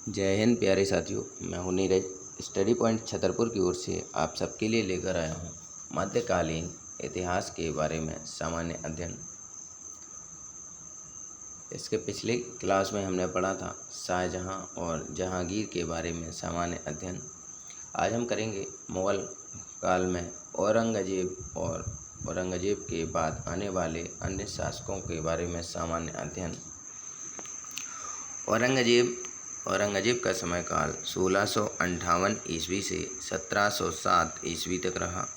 जय हिंद प्यारे साथियों। मैं हूं नीरज। स्टडी पॉइंट छतरपुर की ओर से आप सबके लिए लेकर आया हूं मध्यकालीन इतिहास के बारे में सामान्य अध्ययन। इसके पिछले क्लास में हमने पढ़ा था शाहजहां और जहांगीर के बारे में सामान्य अध्ययन। आज हम करेंगे मुग़ल काल में औरंगजेब और औरंगजेब के बाद आने वाले अन्य शासकों के बारे में सामान्य अध्ययन। औरंगजेब का समयकाल 1658 ईस्वी से 1707 ईस्वी तक रहा।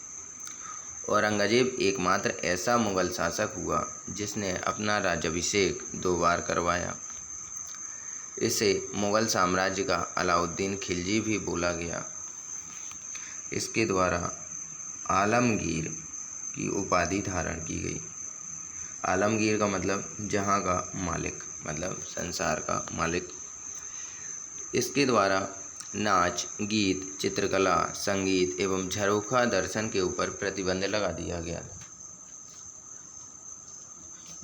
औरंगजेब एकमात्र ऐसा मुग़ल शासक हुआ जिसने अपना राज्याभिषेक 2 बार करवाया। इसे मुग़ल साम्राज्य का अलाउद्दीन खिलजी भी बोला गया। इसके द्वारा आलमगीर की उपाधि धारण की गई। आलमगीर का मतलब जहाँ का मालिक, मतलब संसार का मालिक। इसके द्वारा नाच, गीत, चित्रकला, संगीत एवं झरोखा दर्शन के ऊपर प्रतिबंध लगा दिया गया।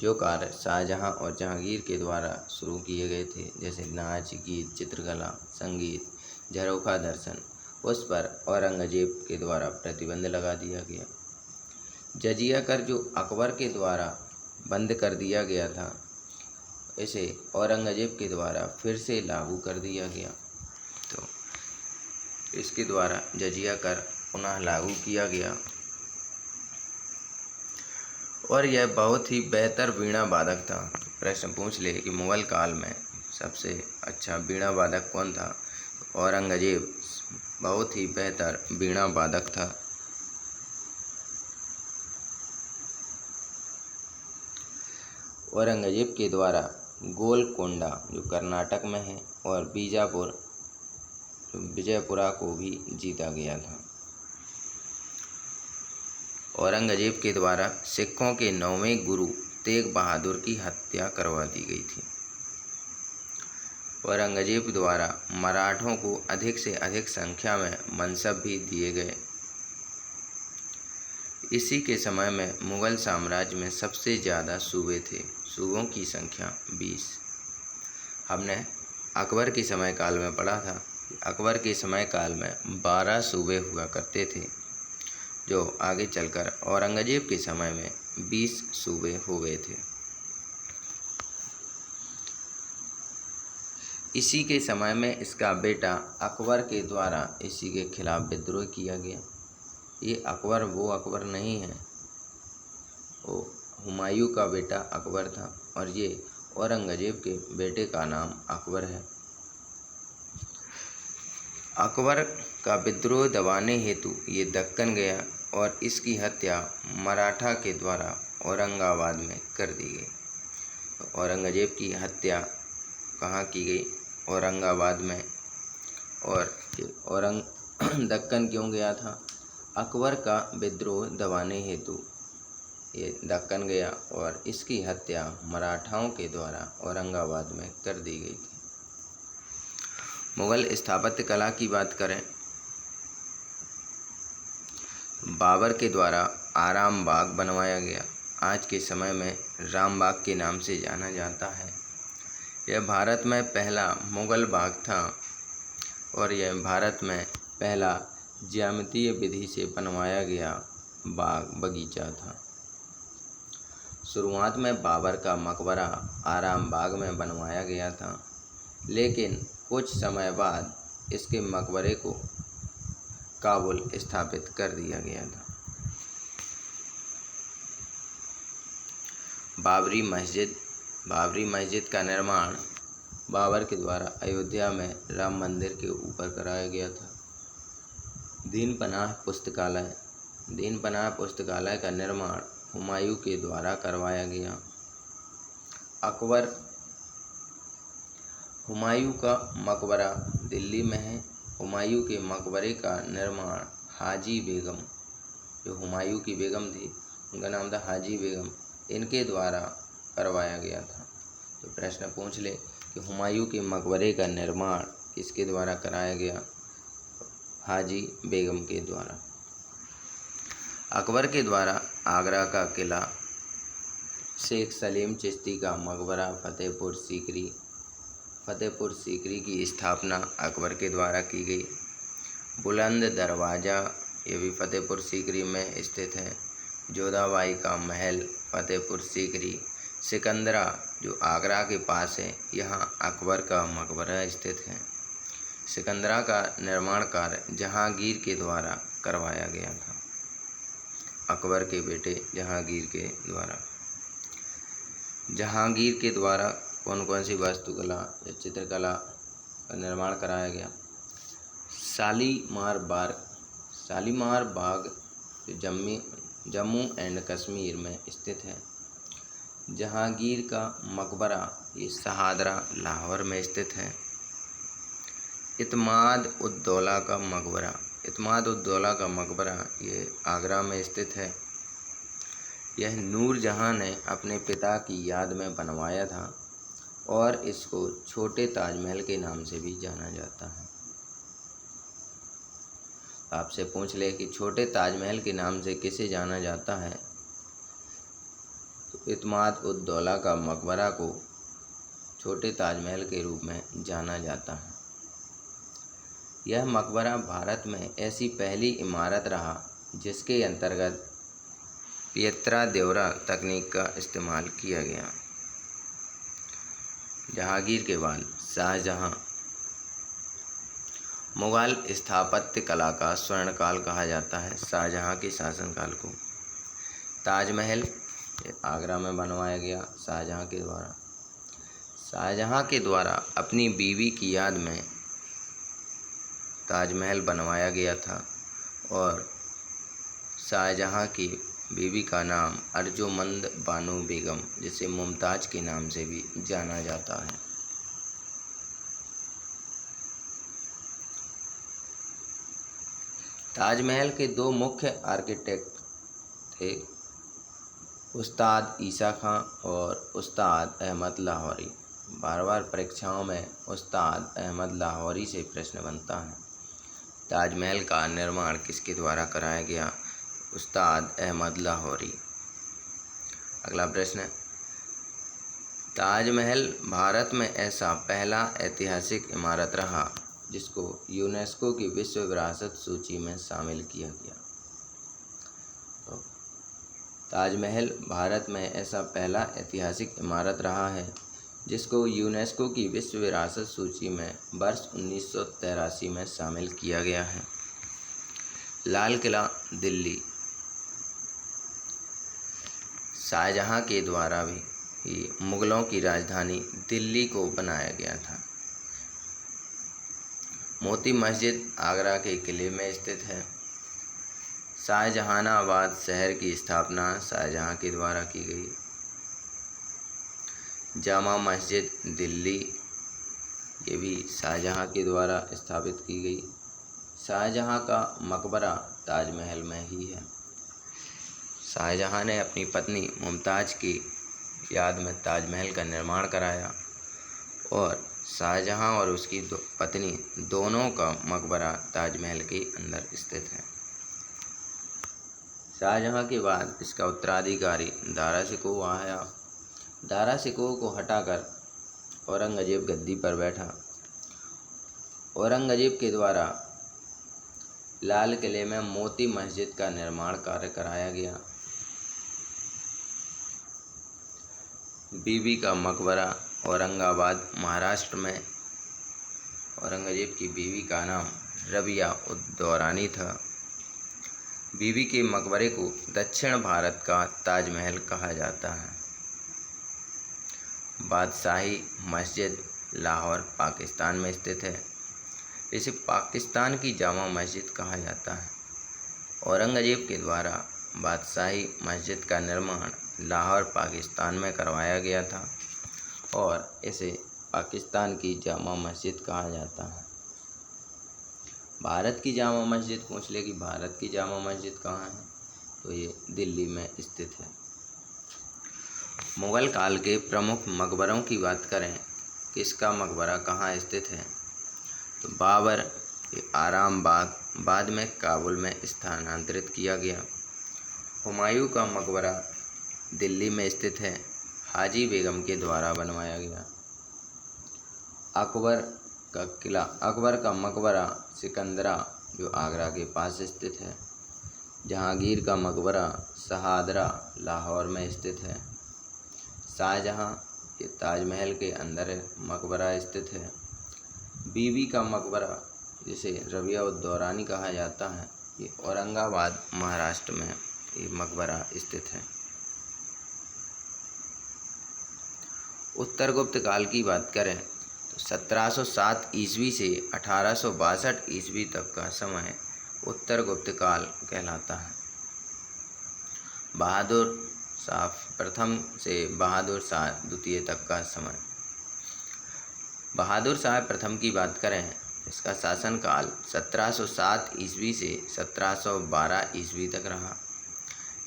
जो कार्य शाहजहां और जहांगीर के द्वारा शुरू किए गए थे, जैसे नाच, गीत, चित्रकला, संगीत, झरोखा दर्शन, उस पर औरंगजेब के द्वारा प्रतिबंध लगा दिया गया। जजिया कर जो अकबर के द्वारा बंद कर दिया गया था, इसे औरंगजेब के द्वारा फिर से लागू कर दिया गया। तो इसके द्वारा जजिया कर पुनः लागू किया गया और यह बहुत ही बेहतर वीणा वादक था। प्रश्न पूछ ले कि मुग़ल काल में सबसे अच्छा वीणा वादक कौन था? औरंगजेब बहुत ही बेहतर वीणा वादक था। औरंगजेब के द्वारा गोलकोंडा जो कर्नाटक में है और बीजापुर विजयपुरा को भी जीता गया था। औरंगजेब के द्वारा सिखों के 9वें गुरु तेग बहादुर की हत्या करवा दी गई थी। औरंगजेब द्वारा मराठों को अधिक से अधिक संख्या में मनसब भी दिए गए। इसी के समय में मुग़ल साम्राज्य में सबसे ज़्यादा सूबे थे। सूबों की संख्या 20। हमने अकबर के समय काल में पढ़ा था कि अकबर के समय काल में 12 सूबे हुआ करते थे, जो आगे चलकर औरंगजेब के समय में 20 सूबे हो गए थे। इसी के समय में इसका बेटा अकबर के द्वारा इसी के खिलाफ विद्रोह किया गया। ये अकबर वो अकबर नहीं है, वो हुमायूं का बेटा अकबर था और ये औरंगजेब के बेटे का नाम अकबर है। अकबर का विद्रोह दबाने हेतु ये दक्कन गया और इसकी हत्या मराठा के द्वारा औरंगाबाद में कर दी गई। औरंगजेब की हत्या कहाँ की गई? औरंगाबाद में। और दक्कन क्यों गया था? अकबर का विद्रोह दबाने हेतु ये दक्कन गया और इसकी हत्या मराठाओं के द्वारा औरंगाबाद में कर दी गई थी। मुग़ल स्थापत्य कला की बात करें, बाबर के द्वारा आराम बाग बनवाया गया। आज के समय में राम बाग के नाम से जाना जाता है। यह भारत में पहला मुग़ल बाग था और यह भारत में पहला ज्यामितीय विधि से बनवाया गया बाग बगीचा था। शुरुआत में बाबर का मकबरा आराम बाग में बनवाया गया था, लेकिन कुछ समय बाद इसके मकबरे को काबुल स्थापित कर दिया गया था। बाबरी मस्जिद का निर्माण बाबर के द्वारा अयोध्या में राम मंदिर के ऊपर कराया गया था। दीन पनाह पुस्तकालय का निर्माण हुमायूं के द्वारा करवाया गया। हुमायूं का मकबरा दिल्ली में है। हुमायूं के मकबरे का निर्माण हाजी बेगम, जो हुमायूं की बेगम थी, उनका नाम था हाजी बेगम, इनके द्वारा करवाया गया था। तो प्रश्न पूछ ले कि हुमायूं के मकबरे का निर्माण किसके द्वारा कराया गया? हाजी बेगम के द्वारा। अकबर के द्वारा आगरा का किला, शेख सलीम चिश्ती का मकबरा फतेहपुर सीकरी फतेहपुर सीकरी की स्थापना अकबर के द्वारा की गई। बुलंद दरवाज़ा ये भी फतेहपुर सीकरी में स्थित है। जोधाबाई का महल फतेहपुर सीकरी। सिकंदरा जो आगरा के पास है, यहाँ अकबर का मकबरा स्थित है। सिकंदरा का निर्माण कार्य जहांगीर के द्वारा करवाया गया था, अकबर के बेटे जहांगीर के द्वारा। जहांगीर के द्वारा कौन कौन सी वास्तुकला या चित्रकला का निर्माण कराया गया? शालीमार बाग जम्मू एंड कश्मीर में स्थित है। जहांगीर का मकबरा ये शहादरा लाहौर में स्थित है। इत्माद-उद-दौला का मकबरा ये आगरा में स्थित है। यह नूरजहां ने अपने पिता की याद में बनवाया था और इसको छोटे ताजमहल के नाम से भी जाना जाता है। आपसे पूछ ले कि छोटे ताजमहल के नाम से किसे जाना जाता है, तो इत्माद-उद-दौला का मकबरा को छोटे ताजमहल के रूप में जाना जाता है। यह मकबरा भारत में ऐसी पहली इमारत रहा जिसके अंतर्गत पियत्रा देवरा तकनीक का इस्तेमाल किया गया। जहांगीर के बाद शाहजहां। मुगल स्थापत्य कला का स्वर्णकाल कहा जाता है शाहजहां के शासनकाल को। ताजमहल आगरा में बनवाया गया शाहजहां के द्वारा अपनी बीवी की याद में ताजमहल बनवाया गया था और शाहजहां की बीवी का नाम अर्जुमंद बानो बेगम, जिसे मुमताज के नाम से भी जाना जाता है। ताजमहल के दो मुख्य आर्किटेक्ट थे, उस्ताद ईसा खां और उस्ताद अहमद लाहौरी। बार बार परीक्षाओं में उस्ताद अहमद लाहौरी से प्रश्न बनता है। ताजमहल का निर्माण किसके द्वारा कराया गया? उस्ताद अहमद लाहौरी। अगला प्रश्न, ताजमहल भारत में ऐसा पहला ऐतिहासिक इमारत रहा जिसको यूनेस्को की विश्व विरासत सूची में शामिल किया गया। तो ताजमहल भारत में ऐसा पहला ऐतिहासिक इमारत रहा है जिसको यूनेस्को की विश्व विरासत सूची में वर्ष 1983 में शामिल किया गया है। लाल किला दिल्ली। शाहजहां के द्वारा भी मुगलों की राजधानी दिल्ली को बनाया गया था। मोती मस्जिद आगरा के किले में स्थित है। शाहजहानाबाद शहर की स्थापना शाहजहां के द्वारा की गई। जामा मस्जिद दिल्ली, ये भी शाहजहां के द्वारा स्थापित की गई। शाहजहां का मकबरा ताजमहल में ही है। शाहजहां ने अपनी पत्नी मुमताज़ की याद में ताजमहल का निर्माण कराया और शाहजहां और उसकी पत्नी दोनों का मकबरा ताजमहल के अंदर स्थित है। शाहजहां के बाद इसका उत्तराधिकारी दारा शिकोह आया। दारा शिकोह को हटाकर औरंगजेब गद्दी पर बैठा। औरंगजेब के द्वारा लाल किले में मोती मस्जिद का निर्माण कार्य कराया गया। बीबी का मकबरा औरंगाबाद महाराष्ट्र में। औरंगजेब की बीवी का नाम रबिया-उद-दौरानी था। बीबी के मकबरे को दक्षिण भारत का ताजमहल कहा जाता है। बादशाही मस्जिद लाहौर पाकिस्तान में स्थित है। इसे पाकिस्तान की जामा मस्जिद कहा जाता है। औरंगजेब के द्वारा बादशाही मस्जिद का निर्माण लाहौर पाकिस्तान में करवाया गया था और इसे पाकिस्तान की जामा मस्जिद कहा जाता है। भारत की जामा मस्जिद पूछ ले कि भारत की जामा मस्जिद कहाँ है, तो ये दिल्ली में स्थित है। मुग़ल काल के प्रमुख मकबरों की बात करें, किसका मकबरा कहाँ स्थित है, तो बाबर आराम बाग बाद में काबुल में स्थानांतरित किया गया। हुमायूं का मकबरा दिल्ली में स्थित है, हाजी बेगम के द्वारा बनवाया गया। अकबर का किला, अकबर का मकबरा सिकंदरा जो आगरा के पास स्थित है, जहांगीर का मकबरा शहादरा लाहौर में स्थित है, शाहजहां ये ताजमहल के अंदर मकबरा स्थित है, बीबी का मकबरा जिसे रबिया उद दौरानी कहा जाता है, ये औरंगाबाद महाराष्ट्र में ये मकबरा स्थित है। उत्तर गुप्त काल की बात करें तो 1707 ईस्वी से 1862 ईस्वी तक का समय उत्तर गुप्त काल कहलाता है। बहादुर शाह प्रथम से बहादुर शाह द्वितीय तक का समय। बहादुर शाह प्रथम की बात करें, इसका शासनकाल 1707 ईस्वी से 1712 ईस्वी तक रहा।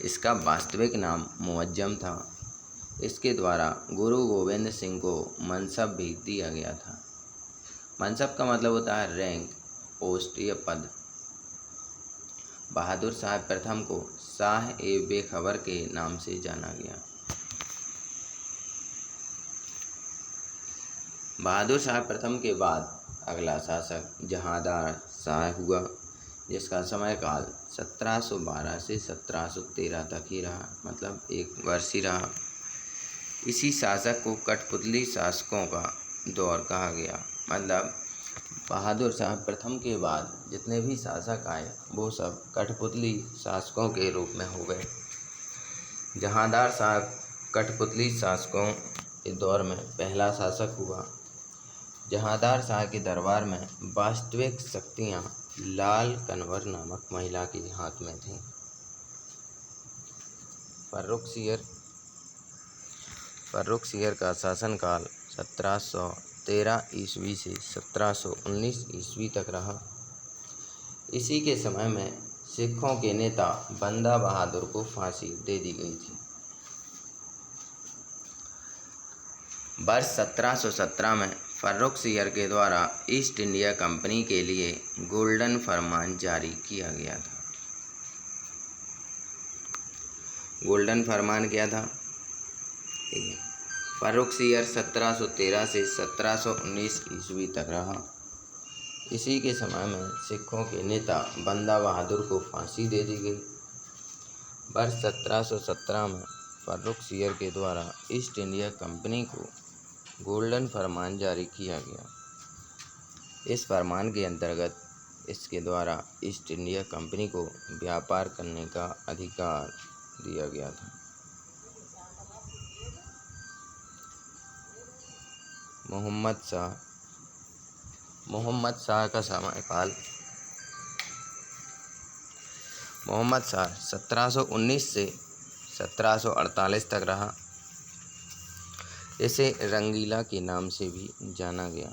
इसका वास्तविक नाम मुअज्जम था। इसके द्वारा गुरु गोविंद सिंह को मनसब भी दिया गया था। मनसब का मतलब होता है रैंक, पोस्ट या पद। बहादुर शाह प्रथम को शाह ए बेखबर के नाम से जाना गया। बहादुर शाह प्रथम के बाद अगला शासक जहांदार शाह हुआ, जिसका समयकाल 1712 से 1713 तक ही रहा, मतलब 1 वर्ष ही रहा। इसी शासक को कठपुतली शासकों का दौर कहा गया, मतलब बहादुर शाह प्रथम के बाद जितने भी शासक आए वो सब कठपुतली शासकों के रूप में हो गए। जहांदार शाह कठपुतली शासकों के दौर में पहला शासक हुआ। जहांदार शाह के दरबार में वास्तविक शक्तियाँ लाल कन्वर नामक महिला के हाथ में थीं। फर्रुखसियर का शासनकाल 1713 ईस्वी से 1719 ईस्वी तक रहा। इसी के समय में सिखों के नेता बंदा बहादुर को फांसी दे दी गई थी। वर्ष 1717 में फर्रुखसियर के द्वारा ईस्ट इंडिया कंपनी के लिए गोल्डन फरमान जारी किया गया था। गोल्डन फरमान क्या था? फर्रुखसियर 1713 से 1719 ईस्वी तक रहा। इसी के समय में सिखों के नेता बंदा बहादुर को फांसी दे दी गई। वर्ष 1717 में फर्रुखसियर के द्वारा ईस्ट इंडिया कंपनी को गोल्डन फरमान जारी किया गया। इस फरमान के अंतर्गत इसके द्वारा ईस्ट इंडिया कंपनी को व्यापार करने का अधिकार दिया गया था। मोहम्मद शाह का समयकाल। मोहम्मद शाह 1719 से 1748 तक रहा। इसे रंगीला के नाम से भी जाना गया।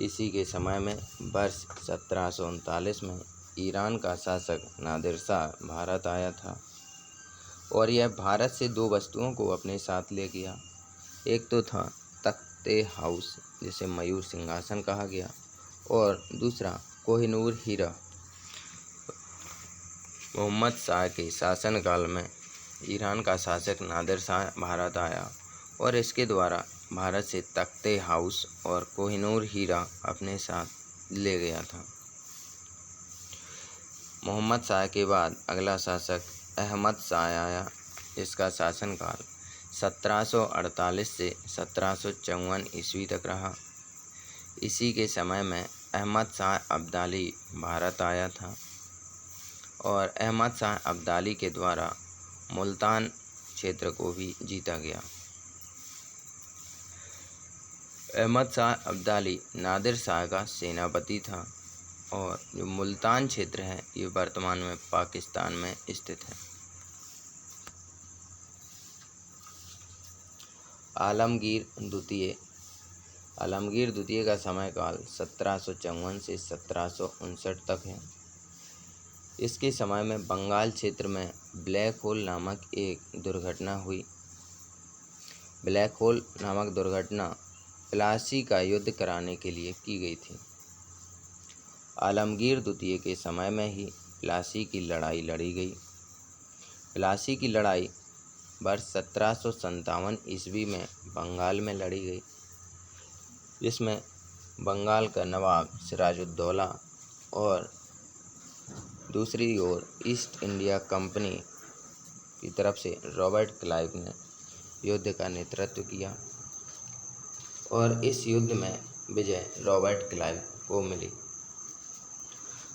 इसी के समय में वर्ष 1739 में ईरान का शासक नादिर शाह भारत आया था और यह भारत से 2 वस्तुओं को अपने साथ ले गया। एक तो था तख्ते हाउस, जिसे मयूर सिंहासन कहा गया, और दूसरा कोहिनूर हीरा। मोहम्मद शाह के शासनकाल में ईरान का शासक नादिर शाह भारत आया और इसके द्वारा भारत से तख्ते हाउस और कोहिनूर हीरा अपने साथ ले गया था। मोहम्मद शाह के बाद अगला शासक अहमद शाह आया। इसका शासनकाल 1748 से 1754 ईस्वी तक रहा। इसी के समय में अहमद शाह अब्दाली भारत आया था और अहमद शाह अब्दाली के द्वारा मुल्तान क्षेत्र को भी जीता गया। अहमद शाह अब्दाली नादिर शाह का सेनापति था और जो मुल्तान क्षेत्र है ये वर्तमान में पाकिस्तान में स्थित है। आलमगीर द्वितीय का समयकाल 1754 से 1759 तक है। इसके समय में बंगाल क्षेत्र में ब्लैक होल नामक एक दुर्घटना हुई। ब्लैक होल नामक दुर्घटना प्लासी का युद्ध कराने के लिए की गई थी। आलमगीर द्वितीय के समय में ही प्लासी की लड़ाई लड़ी गई। प्लासी की लड़ाई वर्ष 1757 ईस्वी में बंगाल में लड़ी गई। जिसमें बंगाल का नवाब सिराजुद्दौला और दूसरी ओर ईस्ट इंडिया कंपनी की तरफ से रॉबर्ट क्लाइव ने युद्ध का नेतृत्व किया और इस युद्ध में विजय रॉबर्ट क्लाइव को मिली।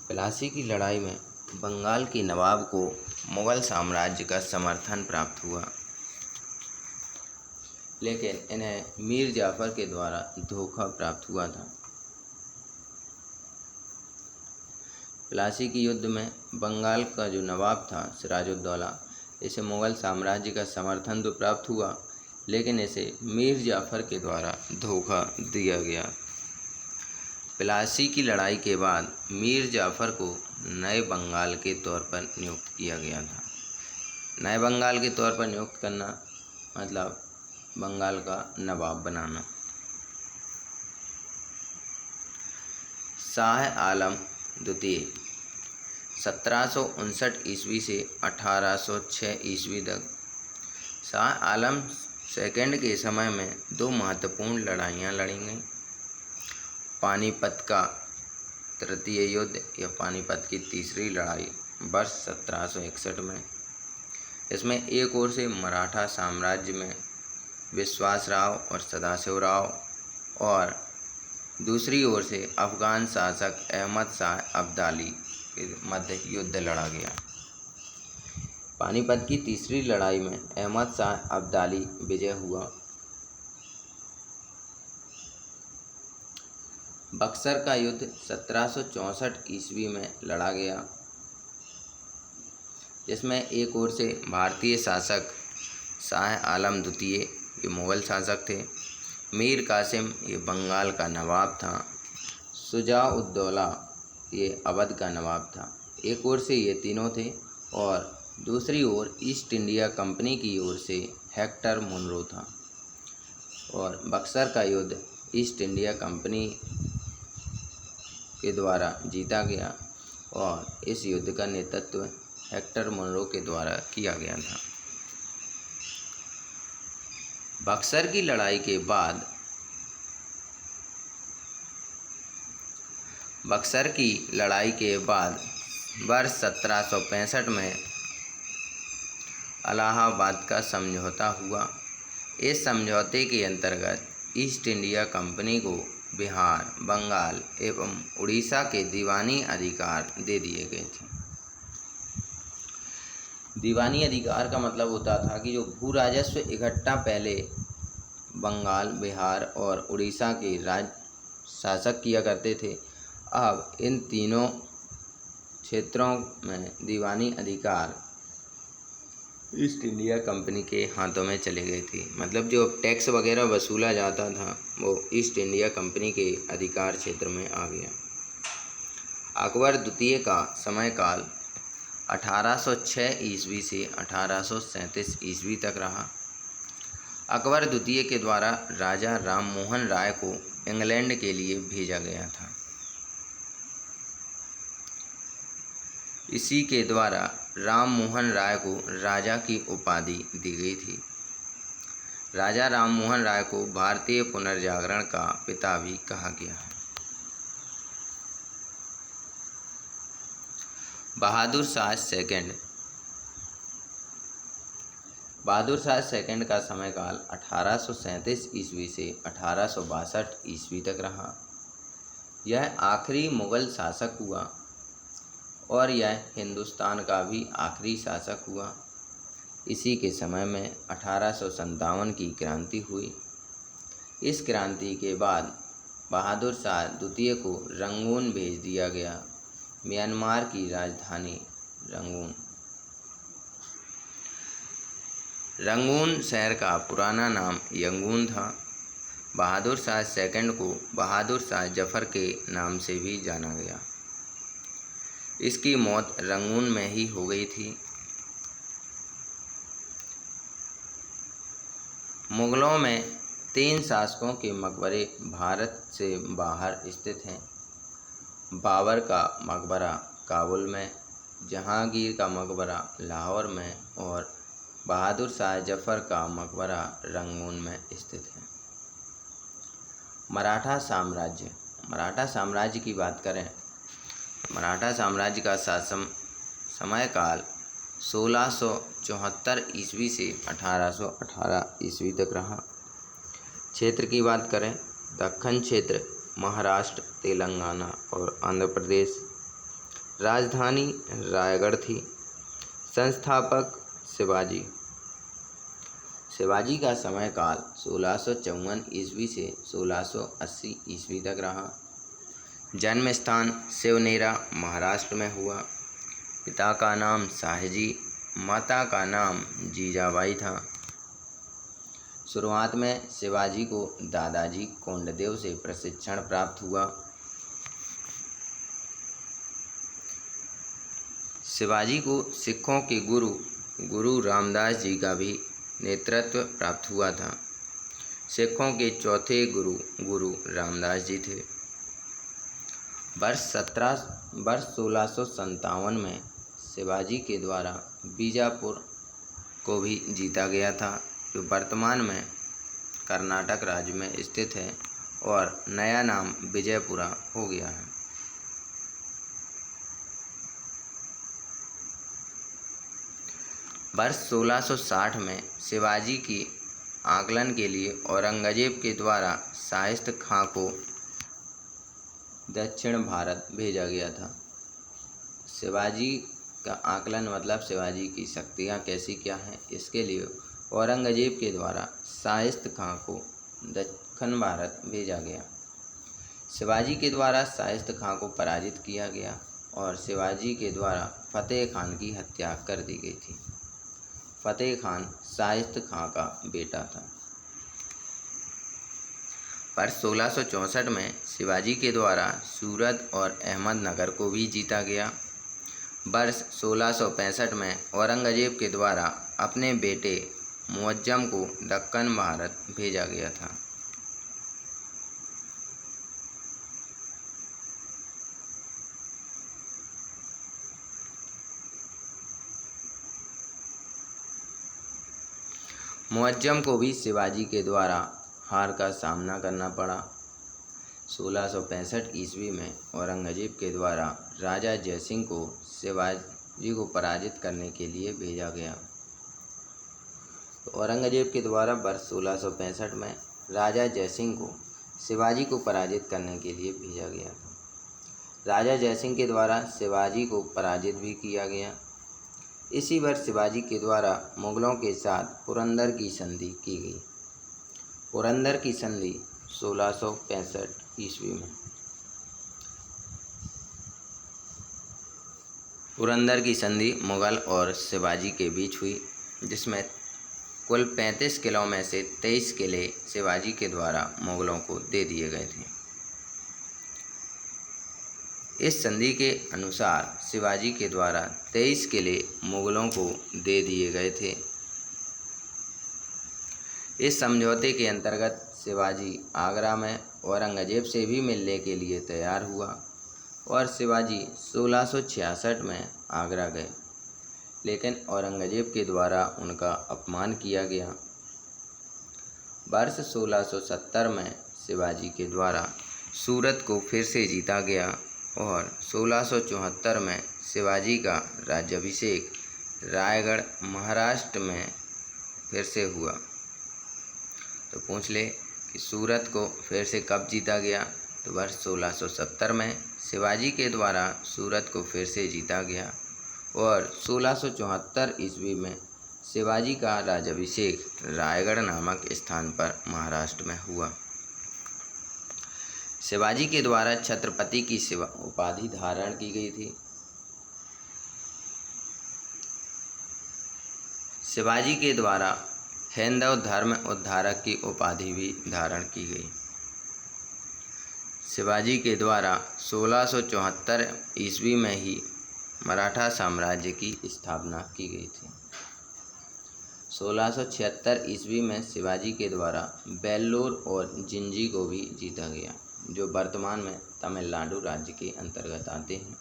प्लासी की लड़ाई में बंगाल के नवाब को मुगल साम्राज्य का समर्थन प्राप्त हुआ, लेकिन इन्हें मीर जाफर के द्वारा धोखा प्राप्त हुआ था। प्लासी के युद्ध में बंगाल का जो नवाब था सिराजुद्दौला, इसे मुगल साम्राज्य का समर्थन तो प्राप्त हुआ, लेकिन इसे मीर जाफर के द्वारा धोखा दिया गया। प्लासी की लड़ाई के बाद मीर जाफर को नए बंगाल के तौर पर नियुक्त किया गया था। नए बंगाल के तौर पर नियुक्त करना मतलब बंगाल का नवाब बनाना। शाह आलम द्वितीय 1759 ईस्वी से 1806 ईस्वी तक। शाह आलम सेकंड के समय में दो महत्वपूर्ण लड़ाइयाँ लड़ी गईं। पानीपत का तृतीय युद्ध या पानीपत की तीसरी लड़ाई वर्ष 1761 में। इसमें एक ओर से मराठा साम्राज्य में विश्वासराव और सदाशिवराव और दूसरी ओर से अफगान शासक अहमद शाह अब्दाली के मध्य युद्ध लड़ा गया। पानीपत की तीसरी लड़ाई में अहमद शाह अब्दाली विजय हुआ। बक्सर का युद्ध 1764 ईस्वी में लड़ा गया, जिसमें एक ओर से भारतीय शासक शाह आलम द्वितीय, ये मुग़ल शासक थे, मीर कासिम, ये बंगाल का नवाब था, शुजा-उद-दौला, ये अवध का नवाब था। एक ओर से ये तीनों थे और दूसरी ओर ईस्ट इंडिया कंपनी की ओर से हेक्टर मुनरो था। और बक्सर का युद्ध ईस्ट इंडिया कंपनी के द्वारा जीता गया और इस युद्ध का नेतृत्व हेक्टर मुनरो के द्वारा किया गया था। बक्सर की लड़ाई के बाद वर्ष 1765 में इलाहाबाद का समझौता हुआ। इस समझौते के अंतर्गत ईस्ट इंडिया कंपनी को बिहार, बंगाल एवं उड़ीसा के दीवानी अधिकार दे दिए गए थे। दीवानी अधिकार का मतलब होता था कि जो भू राजस्व इकट्ठा पहले बंगाल, बिहार और उड़ीसा के शासक किया करते थे, अब इन तीनों क्षेत्रों में दीवानी अधिकार ईस्ट इंडिया कंपनी के हाथों में चले गए थे। मतलब जो टैक्स वगैरह वसूला जाता था वो ईस्ट इंडिया कंपनी के अधिकार क्षेत्र में आ गया। अकबर द्वितीय का समयकाल 1806 ईस्वी से 1837 ईस्वी तक रहा। अकबर द्वितीय के द्वारा राजा राम मोहन राय को इंग्लैंड के लिए भेजा गया था। इसी के द्वारा राम मोहन राय को राजा की उपाधि दी गई थी। राजा राम मोहन राय को भारतीय पुनर्जागरण का पिता भी कहा गया है। बहादुर शाह सेकंड का समयकाल 1837 ईस्वी से 1862 ईस्वी तक रहा। यह आखिरी मुगल शासक हुआ और यह हिंदुस्तान का भी आखिरी शासक हुआ। इसी के समय में 1857 की क्रांति हुई। इस क्रांति के बाद बहादुर शाह द्वितीय को रंगून भेज दिया गया। म्यांमार की राजधानी रंगून शहर का पुराना नाम यंगून था। बहादुर शाह सेकंड को बहादुर शाह जफर के नाम से भी जाना गया। इसकी मौत रंगून में ही हो गई थी। मुगलों में 3 शासकों के मकबरे भारत से बाहर स्थित हैं। बाबर का मकबरा काबुल में, जहांगीर का मकबरा लाहौर में और बहादुर शाह जफर का मकबरा रंगून में स्थित है। मराठा साम्राज्य। मराठा साम्राज्य की बात करें, मराठा साम्राज्य का शासन समयकाल 1674 ईस्वी से 1818 ईस्वी तक रहा। क्षेत्र की बात करें, दक्खन क्षेत्र, महाराष्ट्र, तेलंगाना और आंध्र प्रदेश। राजधानी रायगढ़ थी। संस्थापक शिवाजी। शिवाजी का समयकाल 1654 ईस्वी से 1680 ईस्वी तक रहा। जन्म स्थान शिवनेरा, महाराष्ट्र में हुआ। पिता का नाम शाहजी, माता का नाम जीजाबाई था। शुरुआत में शिवाजी को दादाजी कोंडदेव से प्रशिक्षण प्राप्त हुआ। शिवाजी को सिखों के गुरु रामदास जी का भी नेतृत्व प्राप्त हुआ था। सिखों के चौथे गुरु रामदास जी थे। वर्ष 1657 में शिवाजी के द्वारा बीजापुर को भी जीता गया था, जो वर्तमान में कर्नाटक राज्य में स्थित है और नया नाम विजयपुरा हो गया है। वर्ष 1660 में शिवाजी की आकलन के लिए औरंगजेब के द्वारा शाहिस्त खां को दक्षिण भारत भेजा गया था। शिवाजी का आकलन मतलब शिवाजी की शक्तियाँ कैसी क्या हैं, इसके लिए औरंगजेब के द्वारा शाहिस्त खां को दक्षिण भारत भेजा गया। शिवाजी के द्वारा शाहिस्त खां को पराजित किया गया और शिवाजी के द्वारा फतेह खान की हत्या कर दी गई थी। फतेह खान शाहिस्त खां का बेटा था। वर्ष 1664 में शिवाजी के द्वारा सूरत और अहमदनगर को भी जीता गया। वर्ष 1665 में औरंगजेब के द्वारा अपने बेटे मुअज्जम को दक्कन भारत भेजा गया था। मुअज्जम को भी शिवाजी के द्वारा हार का सामना करना पड़ा। 1665 ईस्वी में औरंगजेब के द्वारा राजा जयसिंह को शिवाजी को पराजित करने के लिए भेजा गया। तो औरंगजेब के द्वारा वर्ष 1665 में राजा जयसिंह को शिवाजी को पराजित करने के लिए भेजा गया था। राजा जयसिंह के द्वारा शिवाजी को पराजित भी किया गया। इसी वर्ष शिवाजी के द्वारा मुगलों के साथ पुरंदर की संधि की गई। पुरंदर की संधि 1665 ईस्वी में। पुरंदर की संधि मुगल और शिवाजी के बीच हुई, जिसमें कुल 35 किलों में से 23 किले शिवाजी के द्वारा मुगलों को दे दिए गए थे। इस संधि के अनुसार शिवाजी के द्वारा 23 किले मुगलों को दे दिए गए थे। इस समझौते के अंतर्गत शिवाजी आगरा में औरंगजेब से भी मिलने के लिए तैयार हुआ और शिवाजी 1666 में आगरा गए, लेकिन औरंगजेब के द्वारा उनका अपमान किया गया। वर्ष 1670 में शिवाजी के द्वारा सूरत को फिर से जीता गया और 1674 में शिवाजी का राज्याभिषेक रायगढ़ महाराष्ट्र में फिर से हुआ। तो पूछ ले कि सूरत को फिर से कब जीता गया, तो वर्ष 1670 में शिवाजी के द्वारा सूरत को फिर से जीता गया और 1674 ईस्वी में शिवाजी का राज्याभिषेक रायगढ़ नामक स्थान पर महाराष्ट्र में हुआ। शिवाजी के द्वारा छत्रपति की उपाधि धारण की गई थी। शिवाजी के द्वारा हिंदू धर्म उद्धारक की उपाधि भी धारण की गई। शिवाजी के द्वारा 1674 ईस्वी में ही मराठा साम्राज्य की स्थापना की गई थी। 1676 ईस्वी में शिवाजी के द्वारा बेल्लूर और जिंजी को भी जीता गया, जो वर्तमान में तमिलनाडु राज्य के अंतर्गत आते हैं।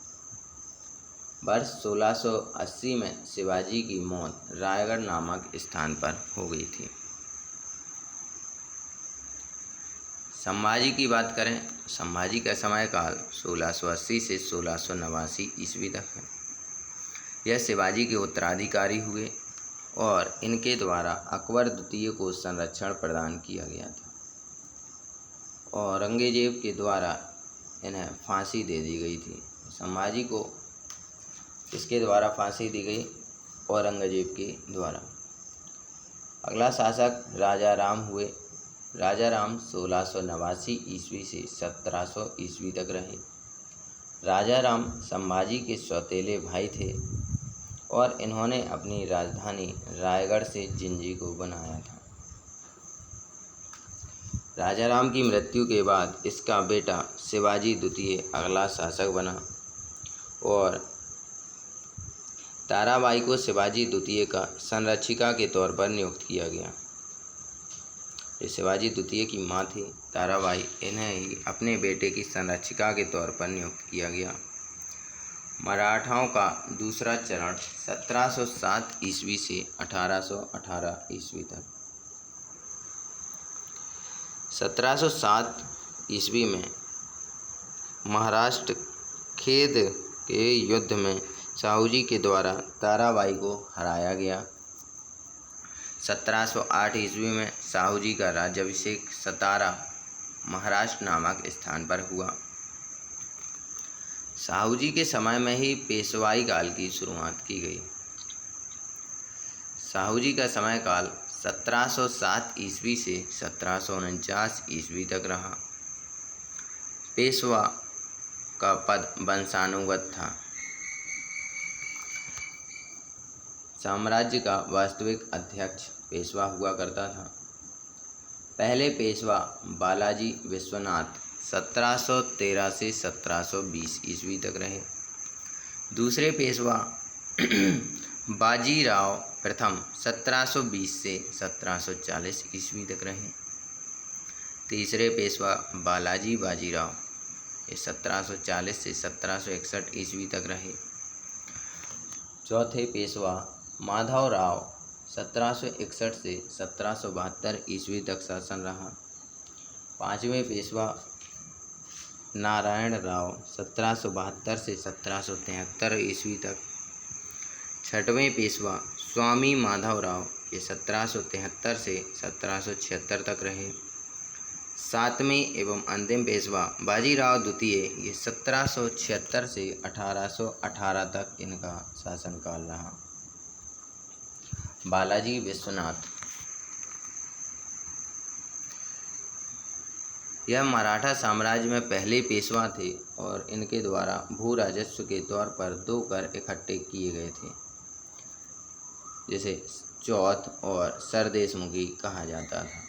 वर्ष 1680 में शिवाजी की मौत रायगढ़ नामक स्थान पर हो गई थी। संभाजी की बात करें तो संभाजी का সময়काल 1680 से 1689 ईस्वी तक है। यह शिवाजी के उत्तराधिकारी हुए और इनके द्वारा अकबर द्वितीय को संरक्षण प्रदान किया गया था। औरंगजेब के द्वारा इन्हें फांसी दे दी गई थी। संभाजी को इसके द्वारा फांसी दी गई, औरंगजेब के द्वारा। अगला शासक राजा राम हुए। राजा राम 1689 ईस्वी से 1700 ईस्वी तक रहे। राजा राम संभाजी के सौतेले भाई थे और इन्होंने अपनी राजधानी रायगढ़ से जिंजी को बनाया था। राजा राम की मृत्यु के बाद इसका बेटा शिवाजी द्वितीय अगला शासक बना और ताराबाई को शिवाजी द्वितीय का संरक्षिका के तौर पर नियुक्त किया गया। ये शिवाजी द्वितीय की मां थी ताराबाई, इन्हें ही अपने बेटे की संरक्षिका के तौर पर नियुक्त किया गया। मराठाओं का दूसरा चरण 1707 ईस्वी से 1818 ईस्वी तक। 1707 ईस्वी में महाराष्ट्र खेद के युद्ध में साहूजी के द्वारा ताराबाई को हराया गया। 1708 ईस्वी में साहूजी का राज्याभिषेक सतारा महाराष्ट्र नामक स्थान पर हुआ। साहूजी के समय में ही पेशवाई काल की शुरुआत की गई। साहूजी का समयकाल 1707 ईस्वी से 1749 ईस्वी तक रहा। पेशवा का पद वंशानुगत था। साम्राज्य का वास्तविक अध्यक्ष पेशवा हुआ करता था। पहले पेशवा बालाजी विश्वनाथ 1713 से 1720 ईस्वी तक रहे। दूसरे पेशवा बाजीराव प्रथम 1720 से 1740 ईस्वी तक रहे। तीसरे पेशवा बालाजी बाजीराव ये 1740 से 1761 ईस्वी तक रहे। चौथे पेशवा माधवराव 1761 से 1772 ईस्वी तक शासन रहा। पांचवें पेशवा नारायण राव 1772 से 1773 ईस्वी तक। छठवें पेशवा स्वामी माधवराव ये 1773 से 1776 तक रहे। सातवें एवं अंतिम पेशवा बाजीराव द्वितीय ये 1776 से 1818 तक इनका शासनकाल रहा। बालाजी विश्वनाथ यह मराठा साम्राज्य में पहले पेशवा थे और इनके द्वारा भू राजस्व के तौर पर 2 कर इकट्ठे किए गए थे, जिसे चौथ और सरदेशमुखी कहा जाता था।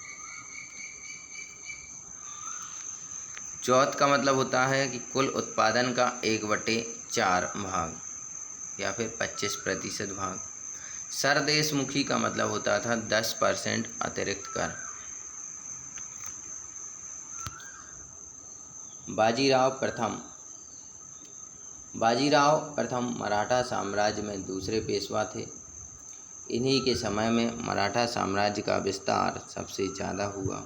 चौथ का मतलब होता है कि कुल उत्पादन का 1/4 भाग या फिर 25% भाग। सरदेशमुखी का मतलब होता था 10% अतिरिक्त कर। बाजीराव प्रथम मराठा साम्राज्य में दूसरे पेशवा थे। इन्हीं के समय में मराठा साम्राज्य का विस्तार सबसे ज़्यादा हुआ।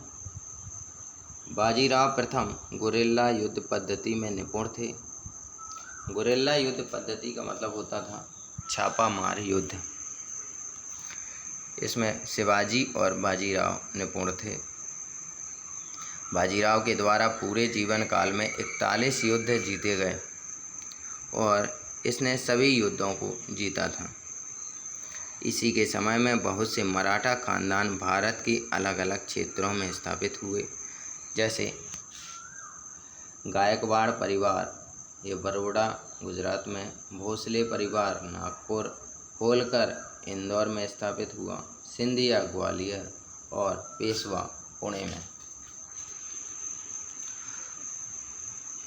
बाजीराव प्रथम गुरिल्ला युद्ध पद्धति में निपुण थे। गुरिल्ला युद्ध पद्धति का मतलब होता था छापा मार युद्ध। इसमें शिवाजी और बाजीराव निपुण थे। बाजीराव के द्वारा पूरे जीवन काल में 41 युद्ध जीते गए और इसने सभी युद्धों को जीता था। इसी के समय में बहुत से मराठा खानदान भारत के अलग अलग क्षेत्रों में स्थापित हुए, जैसे गायकवाड़ परिवार ये बड़ौदा गुजरात में, भोसले परिवार नागपुर, होलकर इंदौर में स्थापित हुआ, सिंधिया ग्वालियर और पेशवा पुणे में।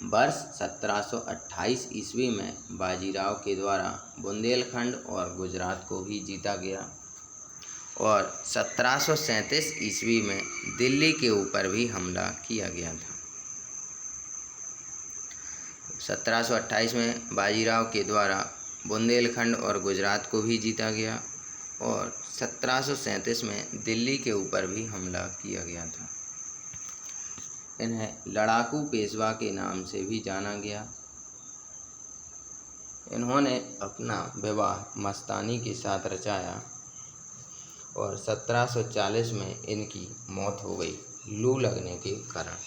वर्ष 1728 ईस्वी में बाजीराव के द्वारा बुंदेलखंड और गुजरात को भी जीता गया और 1737 ईस्वी में दिल्ली के ऊपर भी हमला किया गया था। 1728 में बाजीराव के द्वारा बुंदेलखंड और गुजरात को भी जीता गया और 1737 में दिल्ली के ऊपर भी हमला किया गया था। इन्हें लड़ाकू पेशवा के नाम से भी जाना गया। इन्होंने अपना विवाह मस्तानी के साथ रचाया और 1740 में इनकी मौत हो गई लू लगने के कारण।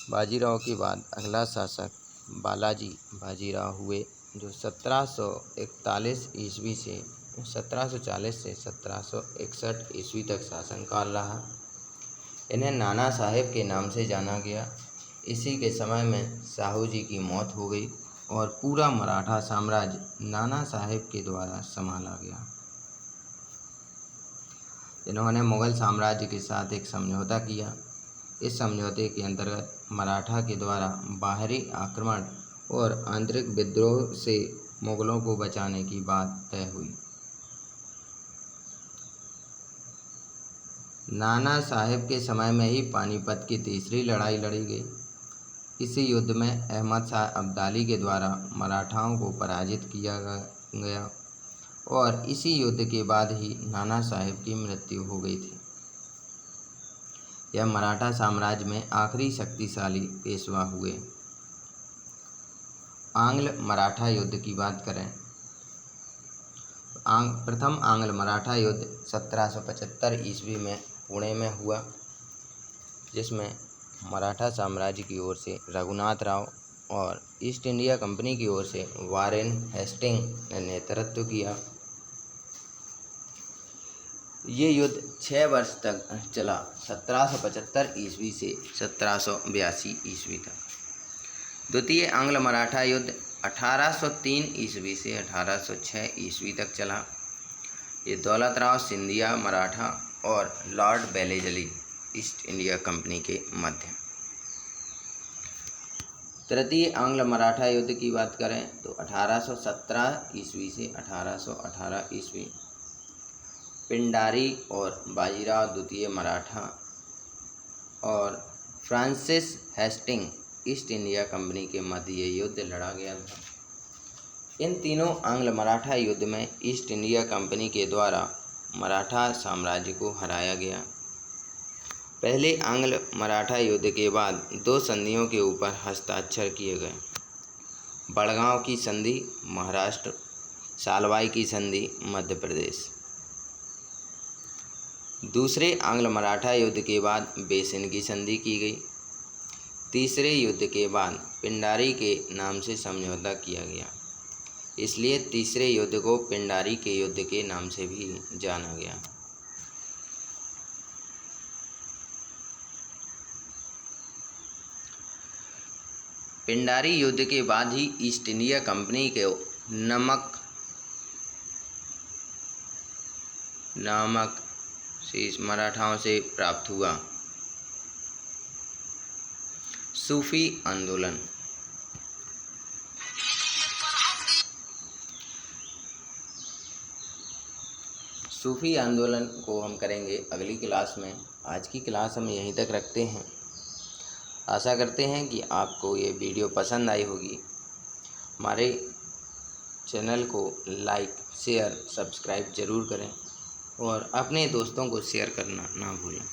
बाजीराव के बाद अगला शासक बालाजी बाजीराव हुए, जो 1741 ईस्वी से 1740 से 1761 ईस्वी तक शासनकाल रहा। इन्हें नाना साहेब के नाम से जाना गया। इसी के समय में साहू जी की मौत हो गई और पूरा मराठा साम्राज्य नाना साहेब के द्वारा संभाला गया। इन्होंने मुगल साम्राज्य के साथ एक समझौता किया। इस समझौते के अंतर्गत मराठा के द्वारा बाहरी आक्रमण और आंतरिक विद्रोह से मुगलों को बचाने की बात तय हुई। नाना साहेब के समय में ही पानीपत की तीसरी लड़ाई लड़ी गई। इसी युद्ध में अहमद शाह अब्दाली के द्वारा मराठाओं को पराजित किया गया और इसी युद्ध के बाद ही नाना साहेब की मृत्यु हो गई थी। यह मराठा साम्राज्य में आखिरी शक्तिशाली पेशवा हुए। आंग्ल मराठा युद्ध की बात करें तो प्रथम आंग्ल मराठा युद्ध 1775 ईस्वी में पुणे में हुआ, जिसमें मराठा साम्राज्य की ओर से रघुनाथ राव और ईस्ट इंडिया कंपनी की ओर से वारेन हेस्टिंग ने नेतृत्व किया। ये युद्ध 6 वर्ष तक चला, 1775 ईस्वी से 1782 ईस्वी तक। द्वितीय आंग्ल मराठा युद्ध 1803 ईस्वी से 1806 ईस्वी तक चला। ये दौलत राव सिंधिया मराठा और Lord Wellesley east India Company के मध्य। तृतीय आंग्ल मराठा युद्ध की बात करें तो 1817 ईस्वी से 1818 ईस्वी। पिंडारी और बाजीराव द्वितीय मराठा और Francis Hastings East India Company के मध्य ये युद्ध लड़ा गया था। इन तीनों आंग्ल मराठा युद्ध में ईस्ट इंडिया कंपनी के द्वारा मराठा साम्राज्य को हराया गया। पहले आंग्ल मराठा युद्ध के बाद 2 संधियों के ऊपर हस्ताक्षर किए गए। बड़गांव की संधि महाराष्ट्र, सालवाई की संधि मध्य प्रदेश। दूसरे आंग्ल मराठा युद्ध के बाद बेसिन की संधि की गई। तीसरे युद्ध के बाद पिंडारी के नाम से समझौता किया गया, इसलिए तीसरे युद्ध को पिंडारी के युद्ध के नाम से भी जाना गया। पिंडारी युद्ध के बाद ही ईस्ट इंडिया कंपनी के नामक शीश मराठाओं से प्राप्त हुआ। सूफी आंदोलन। सूफी आंदोलन को हम करेंगे अगली क्लास में। आज की क्लास हम यहीं तक रखते हैं। आशा करते हैं कि आपको ये वीडियो पसंद आई होगी। हमारे चैनल को लाइक, शेयर, सब्सक्राइब ज़रूर करें और अपने दोस्तों को शेयर करना ना भूलें।